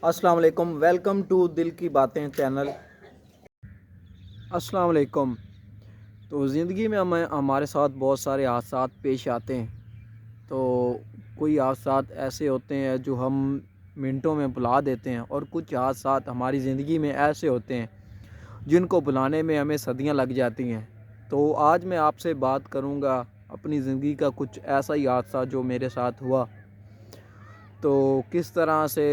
अस्सलाम वालेकुम, welcome to दिल की बातें चैनल। अस्सलाम वालेकुम। तो ज़िंदगी में हमारे साथ बहुत सारे हादसात पेश आते हैं। तो कोई हादसात ऐसे होते हैं जो हम मिनटों में भुला देते हैं, और कुछ हादसात हमारी ज़िंदगी में ऐसे होते हैं जिनको भुलाने में हमें सदियां लग जाती हैं। तो आज मैं आपसे बात करूंगा अपनी ज़िंदगी का कुछ ऐसा ही हादसा जो मेरे साथ हुआ। तो किस तरह से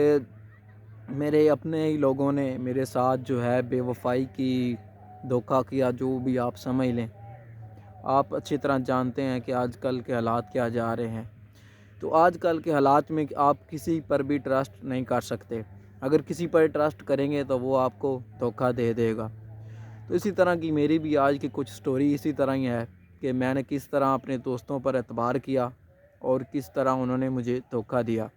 मेरे अपने ही लोगों ने मेरे साथ जो है बेवफाई की, धोखा किया, जो भी आप समझ लें। आप अच्छी तरह जानते हैं कि आजकल के हालात क्या जा रहे हैं। तो आजकल के हालात में आप किसी पर भी ट्रस्ट नहीं कर सकते। अगर किसी पर ट्रस्ट करेंगे तो वो आपको धोखा दे देगा। तो इसी तरह की मेरी भी आज की कुछ स्टोरी इसी तरह ही है कि मैंने किस तरह अपने दोस्तों पर एतबार किया और किस तरह उन्होंने मुझे धोखा दिया।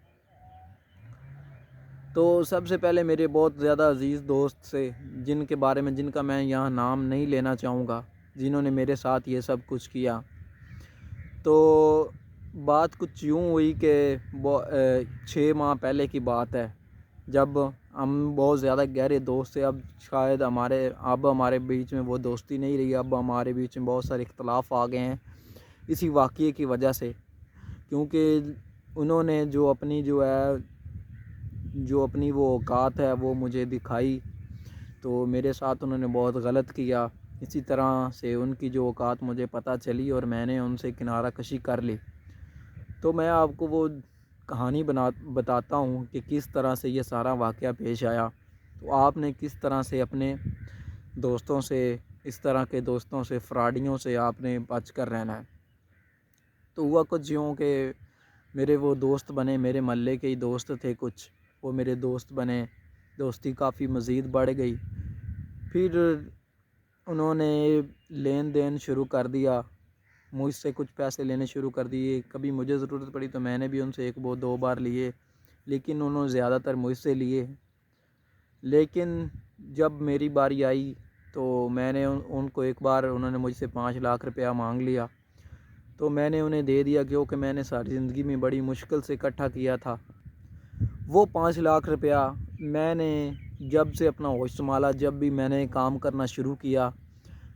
तो सबसे पहले मेरे बहुत ज़्यादा अज़ीज़ दोस्त से, जिनका मैं यहाँ नाम नहीं लेना चाहूँगा, जिन्होंने मेरे साथ ये सब कुछ किया। तो बात कुछ यूँ हुई कि 6 माह पहले की बात है, जब हम बहुत ज़्यादा गहरे दोस्त थे। अब शायद हमारे बीच में वो दोस्ती नहीं रही। अब हमारे बीच में बहुत सारे इख्तलाफ आ गए हैं इसी वाक़ये की वजह से, क्योंकि उन्होंने जो अपनी वो औकात है वो मुझे दिखाई। तो मेरे साथ उन्होंने बहुत गलत किया। इसी तरह से उनकी जो औकात मुझे पता चली और मैंने उनसे किनारा कशी कर ली। तो मैं आपको वो कहानी बताता हूँ कि किस तरह से ये सारा वाक़या पेश आया। तो आपने किस तरह से अपने दोस्तों से, इस तरह के दोस्तों से, फ्रॉडियों से आपने बच कर रहना है। तो हुआ कुछ यूँ कि मेरे वो दोस्त बने, मेरे महल्ले के ही दोस्त थे कुछ, वो मेरे दोस्त बने। दोस्ती काफ़ी मज़ीद बढ़ गई। फिर उन्होंने लेन देन शुरू कर दिया, मुझसे कुछ पैसे लेने शुरू कर दिए। कभी मुझे ज़रूरत पड़ी तो मैंने भी उनसे 1-2 बार लिए, लेकिन उन्होंने ज़्यादातर मुझसे लिए। लेकिन जब मेरी बारी आई तो मैंने उनको एक बार, उन्होंने मुझसे 5 लाख रुपया मांग लिया। तो मैंने उन्हें दे दिया, क्योंकि मैंने सारी ज़िंदगी में बड़ी मुश्किल से इकट्ठा किया था। वो 5 लाख रुपया मैंने जब से अपना होश संभाला, जब भी मैंने काम करना शुरू किया,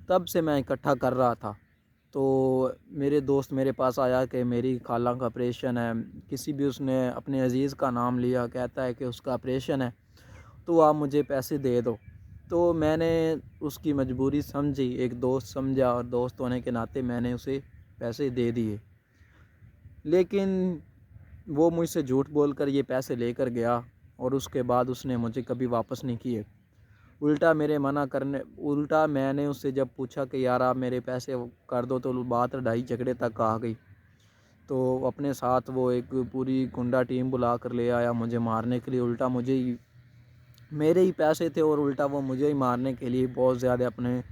तब से मैं इकट्ठा कर रहा था। तो मेरे दोस्त मेरे पास आया कि मेरी खाला का ऑपरेशन है। किसी भी, उसने अपने अज़ीज़ का नाम लिया, कहता है कि उसका ऑपरेशन है, तो आप मुझे पैसे दे दो। तो मैंने उसकी मजबूरी समझी, एक दोस्त समझा, और दोस्त होने के नाते मैंने उसे पैसे दे दिए। लेकिन वो मुझसे झूठ बोलकर ये पैसे लेकर गया, और उसके बाद उसने मुझे कभी वापस नहीं किए। उल्टा मैंने उससे जब पूछा कि यार आप मेरे पैसे कर दो, तो बात लड़ाई झगड़े तक आ गई। तो अपने साथ वो एक पूरी गुंडा टीम बुला कर ले आया मुझे मारने के लिए। उल्टा मेरे ही पैसे थे, और उल्टा वो मुझे ही मारने के लिए बहुत ज़्यादा अपने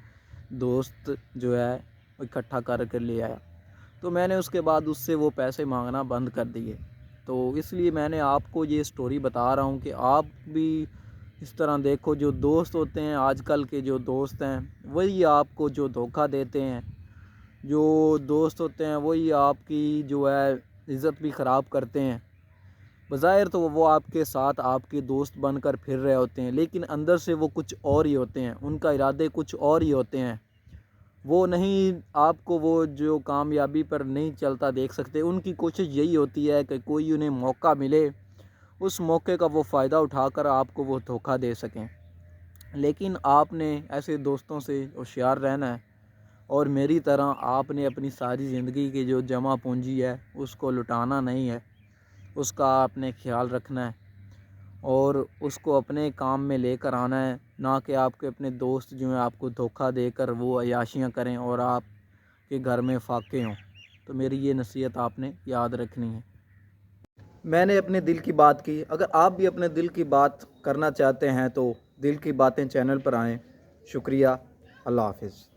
दोस्त जो है इकट्ठा कर ले आया। तो मैंने उसके बाद उससे वो पैसे मांगना बंद कर दिए। तो इसलिए मैंने आपको ये स्टोरी बता रहा हूँ कि आप भी इस तरह देखो, जो दोस्त होते हैं आजकल के, जो दोस्त हैं वही आपको जो धोखा देते हैं। जो दोस्त होते हैं वही आपकी जो है इज़्ज़त भी ख़राब करते हैं। बज़ाहिर तो वो आपके साथ आपके दोस्त बनकर फिर रहे होते हैं, लेकिन अंदर से वो कुछ और ही होते हैं, उनका इरादे कुछ और ही होते हैं। वो नहीं, आपको वो जो कामयाबी पर नहीं चलता देख सकते। उनकी कोशिश यही होती है कि कोई उन्हें मौका मिले, उस मौके का वो फ़ायदा उठाकर आपको वो धोखा दे सकें। लेकिन आपने ऐसे दोस्तों से होशियार रहना है, और मेरी तरह आपने अपनी सारी ज़िंदगी की जो जमा पूंजी है उसको लुटाना नहीं है। उसका आपने ख्याल रखना है और उसको अपने काम में लेकर आना है, ना कि आपके अपने दोस्त जो हैं आपको धोखा देकर वो अय्याशियाँ करें और आपके घर में फाके हों। तो मेरी ये नसीहत आपने याद रखनी है। मैंने अपने दिल की बात की। अगर आप भी अपने दिल की बात करना चाहते हैं तो दिल की बातें चैनल पर आएँ। शुक्रिया। अल्लाह हाफ़िज़।